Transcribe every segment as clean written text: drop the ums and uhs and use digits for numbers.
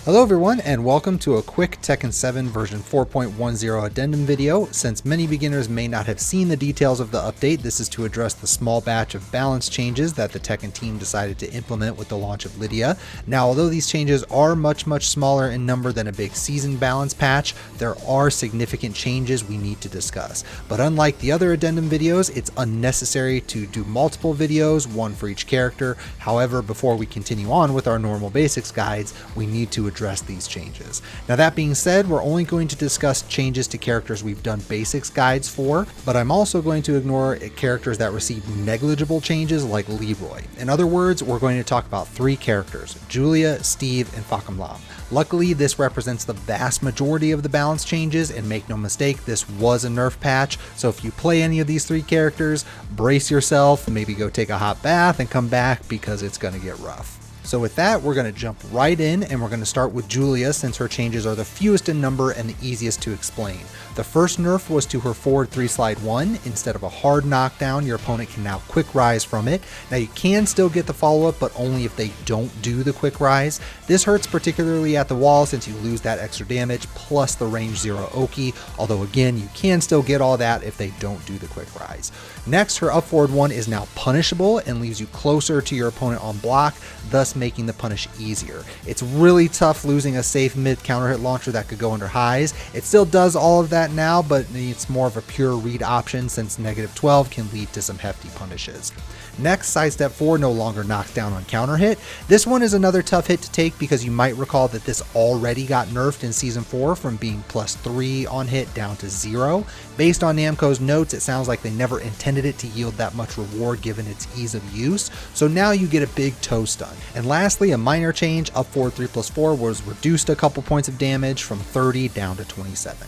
Hello everyone, and welcome to a quick Tekken 7 version 4.10 addendum video. Since many beginners may not have seen the details of the update, this is to address the small batch of balance changes that the Tekken team decided to implement with the launch of Lydia. Now, although these changes are much smaller in number than a big season balance patch, there are significant changes we need to discuss. But unlike the other addendum videos, it's unnecessary to do multiple videos, one for each character. However, before we continue on with our normal basics guides, we need to address these changes. Now, that being said, we're only going to discuss changes to characters we've done basics guides for, but I'm also going to ignore characters that receive negligible changes like Leroy. In other words, we're going to talk about three characters: Julia, Steve, and Fahkumram. Luckily, this represents the vast majority of the balance changes, and make no mistake, this was a nerf patch, so if you play any of these three characters, brace yourself, maybe go take a hot bath and come back because it's going to get rough. So with that, we're going to jump right in, and we're going to start with Julia since her changes are the fewest in number and the easiest to explain. The first nerf was to her forward 3-slide 1. Instead of a hard knockdown, your opponent can now quick rise from it. Now, you can still get the follow-up, but only if they don't do the quick rise. This hurts particularly at the wall since you lose that extra damage plus the range 0 Oki, although again, you can still get all that if they don't do the quick rise. Next, her up forward 1 is now punishable and leaves you closer to your opponent on block, thus making the punish easier. It's really tough losing a safe mid counter hit launcher that could go under highs. It still does all of that now, but it's more of a pure read option since -12 can lead to some hefty punishes. Next, sidestep 4 no longer knocks down on counter hit. This one is another tough hit to take because you might recall that this already got nerfed in season 4 from being +3 on hit down to 0. Based on Namco's notes, it sounds like they never intended it to yield that much reward given its ease of use, so now you get a big toe stun. And lastly, a minor change, up forward 3+4 was reduced a couple points of damage from 30 down to 27.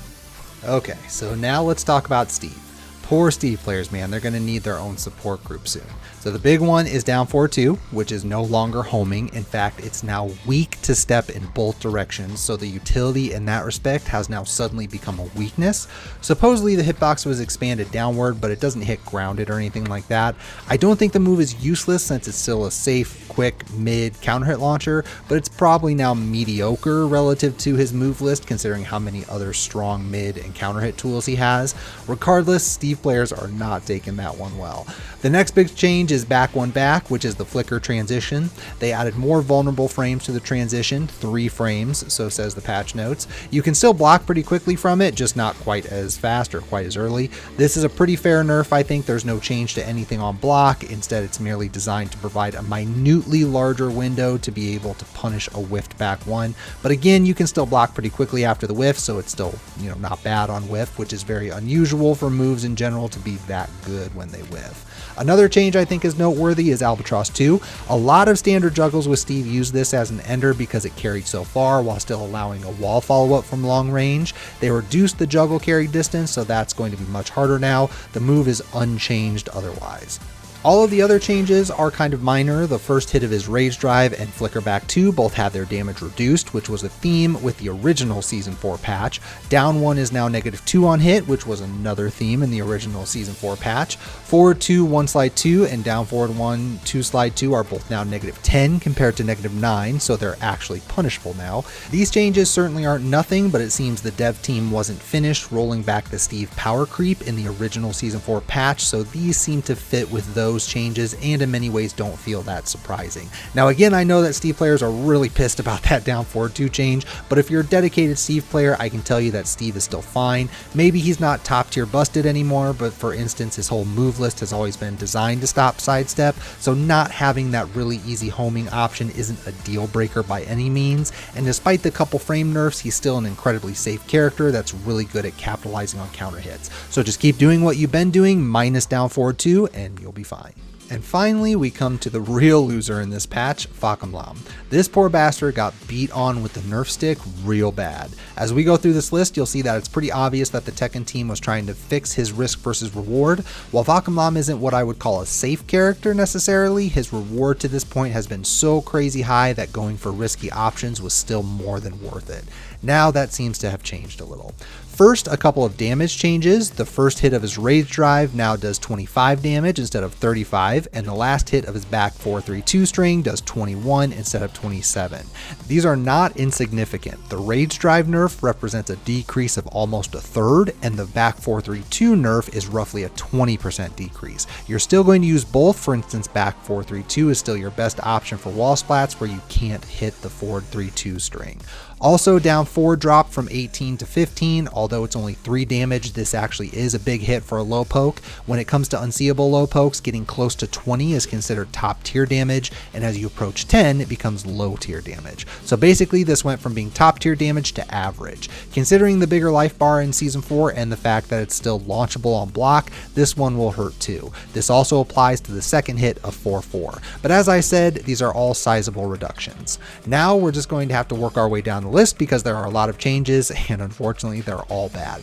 Okay, so now let's talk about Steve. Poor Steve players, man, they're going to need their own support group soon. So the big one is down forward 2, which is no longer homing. In fact, it's now weak to step in both directions, so the utility in that respect has now suddenly become a weakness. Supposedly the hitbox was expanded downward, but it doesn't hit grounded or anything like that. I don't think the move is useless since it's still a safe, quick, mid counter hit launcher, but it's probably now mediocre relative to his move list considering how many other strong mid and counter hit tools he has. Regardless, Steve players are not taking that one well. The next big change is back 1 back, which is the flicker transition. They added more vulnerable frames to the transition, 3 frames, so says the patch notes. You can still block pretty quickly from it, just not quite as fast or quite as early. This is a pretty fair nerf, I think. There's no change to anything on block. Instead, it's merely designed to provide a minutely larger window to be able to punish a whiffed back 1. But again, you can still block pretty quickly after the whiff, so it's still, not bad on whiff, which is very unusual for moves in general to be that good when they whiff. Another change I think is noteworthy is Albatross 2. A lot of standard juggles with Steve use this as an ender because it carried so far while still allowing a wall follow-up from long range. They reduced the juggle carry distance, so that's going to be much harder now. The move is unchanged otherwise. All of the other changes are kind of minor. The first hit of his Rage Drive and Flicker Back 2 both had their damage reduced, which was a theme with the original Season 4 patch. Down 1 is now -2 on hit, which was another theme in the original Season 4 patch. Forward 2, 1 slide 2, and down forward 1, 2 slide 2 are both now -10 compared to -9, so they're actually punishable now. These changes certainly aren't nothing, but it seems the dev team wasn't finished rolling back the Steve power creep in the original Season 4 patch, so these seem to fit with those changes and in many ways don't feel that surprising. Now again, I know that Steve players are really pissed about that down forward 2 change, but if you're a dedicated Steve player, I can tell you that Steve is still fine. Maybe he's not top tier busted anymore, but for instance, his whole move list has always been designed to stop sidestep, so not having that really easy homing option isn't a deal breaker by any means, and despite the couple frame nerfs, he's still an incredibly safe character that's really good at capitalizing on counter hits. So just keep doing what you've been doing, minus down forward 2, and you'll be fine. And finally, we come to the real loser in this patch, Fahkumram. This poor bastard got beat on with the nerf stick real bad. As we go through this list, you'll see that it's pretty obvious that the Tekken team was trying to fix his risk versus reward. While Fahkumram isn't what I would call a safe character necessarily, his reward to this point has been so crazy high that going for risky options was still more than worth it. Now that seems to have changed a little. First, a couple of damage changes. The first hit of his Rage Drive now does 25 damage instead of 35, and the last hit of his back 4-3-2 string does 21 instead of 27. These are not insignificant. The Rage Drive nerf represents a decrease of almost a third, and the back 4-3-2 nerf is roughly a 20% decrease. You're still going to use both. For instance, back 4-3-2 is still your best option for wall splats where you can't hit the 4-3-2 string. Also, down 4 dropped from 18 to 15, although it's only 3 damage, this actually is a big hit for a low poke. When it comes to unseeable low pokes, getting close to 20 is considered top tier damage, and as you approach 10, it becomes low tier damage. So basically, this went from being top tier damage to average. Considering the bigger life bar in Season 4 and the fact that it's still launchable on block, this one will hurt too. This also applies to the second hit of 4-4. But as I said, these are all sizable reductions. Now we're just going to have to work our way down the list because there are a lot of changes, and unfortunately they're all bad.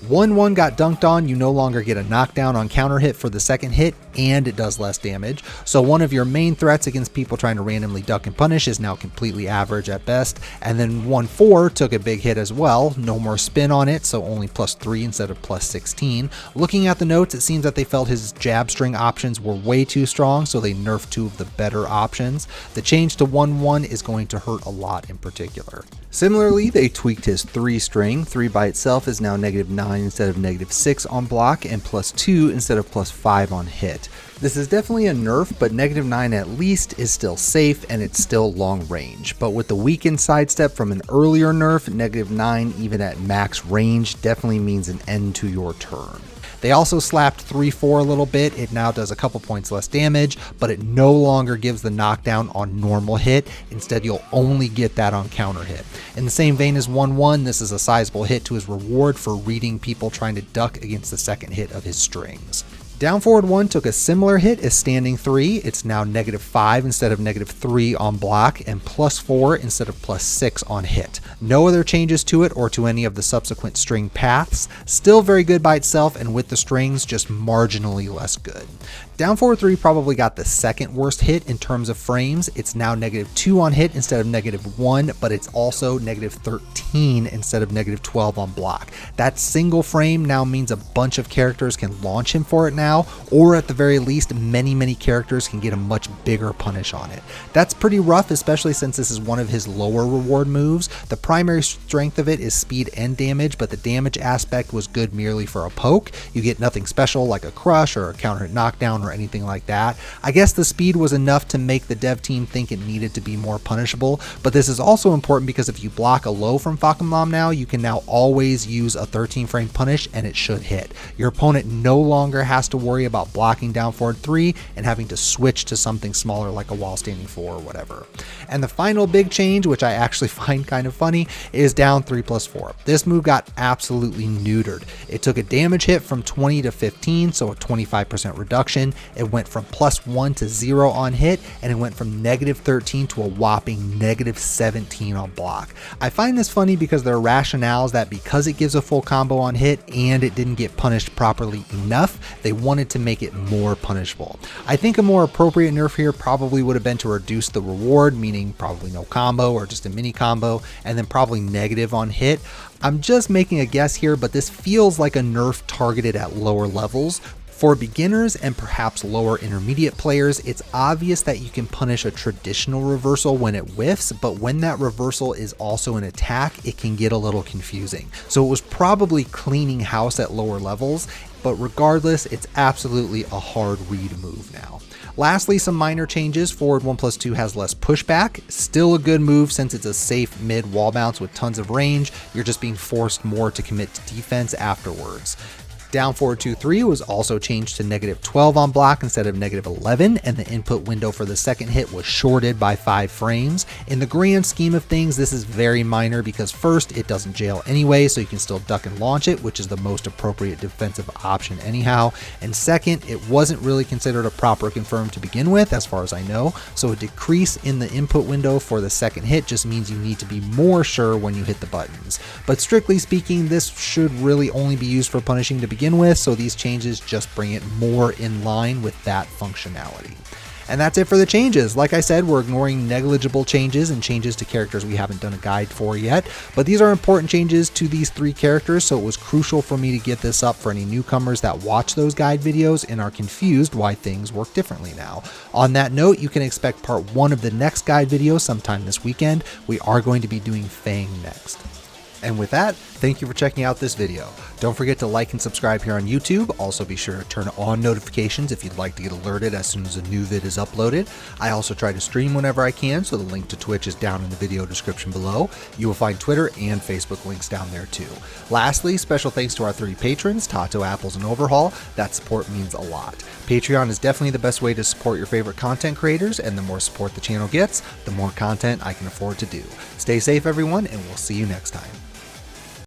1-1 got dunked on. You no longer get a knockdown on counter hit for the second hit, and it does less damage. So one of your main threats against people trying to randomly duck and punish is now completely average at best. And then 1-4 took a big hit as well. No more spin on it, so only +3 instead of +16. Looking at the notes, it seems that they felt his jab string options were way too strong, so they nerfed 2 of the better options. The change to 1-1 is going to hurt a lot in particular. Similarly, they tweaked his 3 string. 3 by itself is now -9 instead of -6 on block, and +2 instead of +5 on hit. This is definitely a nerf, but -9 at least is still safe and it's still long range. But with the weakened sidestep from an earlier nerf, -9 even at max range definitely means an end to your turn. They also slapped 3-4 a little bit. It now does a couple points less damage, but it no longer gives the knockdown on normal hit. Instead, you'll only get that on counter hit. In the same vein as 1-1, this is a sizable hit to his reward for reading people trying to duck against the second hit of his strings. Down forward 1 took a similar hit as standing 3. It's now -5 instead of -3 on block, and +4 instead of +6 on hit. No other changes to it or to any of the subsequent string paths. Still very good by itself, and with the strings, just marginally less good. Down forward 3 probably got the second worst hit in terms of frames. It's now -2 on hit instead of -1, but it's also -13 instead of -12 on block. That single frame now means a bunch of characters can launch him for it now, or at the very least, many characters can get a much bigger punish on it. That's pretty rough, especially since this is one of his lower reward moves. The primary strength of it is speed and damage, but the damage aspect was good merely for a poke. You get nothing special like a crush or a counter hit knockdown or anything like that. I guess the speed was enough to make the dev team think it needed to be more punishable, but this is also important because if you block a low from Fahkumram now, you can now always use a 13 frame punish and it should hit. Your opponent no longer has to worry about blocking down forward 3 and having to switch to something smaller like a wall standing 4 or whatever. And the final big change, which I actually find kind of funny, is down 3+4. This move got absolutely neutered. It took a damage hit from 20 to 15, so a 25% reduction. It went from +1 to 0 on hit, and it went from -13 to a whopping -17 on block. I find this funny because there are rationales that because it gives a full combo on hit and it didn't get punished properly enough, they wanted to make it more punishable. I think a more appropriate nerf here probably would have been to reduce the reward, meaning probably no combo or just a mini combo, and then probably negative on hit. I'm just making a guess here, but this feels like a nerf targeted at lower levels. For beginners and perhaps lower intermediate players, it's obvious that you can punish a traditional reversal when it whiffs, but when that reversal is also an attack, it can get a little confusing. So it was probably cleaning house at lower levels, but regardless, it's absolutely a hard read move now. Lastly, some minor changes. Forward 1+2 has less pushback. Still a good move since it's a safe mid wall bounce with tons of range. You're just being forced more to commit to defense afterwards. Down forward 2-3 was also changed to -12 on block instead of -11, and the input window for the second hit was shorted by 5 frames. In the grand scheme of things, this is very minor because first, it doesn't jail anyway, so you can still duck and launch it, which is the most appropriate defensive option anyhow. And second, it wasn't really considered a proper confirm to begin with, as far as I know, so a decrease in the input window for the second hit just means you need to be more sure when you hit the buttons. But strictly speaking, this should really only be used for punishing to begin with, so these changes just bring it more in line with that functionality. And that's it for the changes. Like I said, we're ignoring negligible changes and changes to characters we haven't done a guide for yet, but these are important changes to these 3 characters, so it was crucial for me to get this up for any newcomers that watch those guide videos and are confused why things work differently now. On that note, you can expect part 1 of the next guide video sometime this weekend. We are going to be doing Fang next. And with that, thank you for checking out this video. Don't forget to like and subscribe here on YouTube. Also be sure to turn on notifications if you'd like to get alerted as soon as a new vid is uploaded. I also try to stream whenever I can, so the link to Twitch is down in the video description below. You will find Twitter and Facebook links down there too. Lastly, special thanks to our 3 patrons, Tato, Apples, and Overhaul. That support means a lot. Patreon is definitely the best way to support your favorite content creators, and the more support the channel gets, the more content I can afford to do. Stay safe everyone, and we'll see you next time.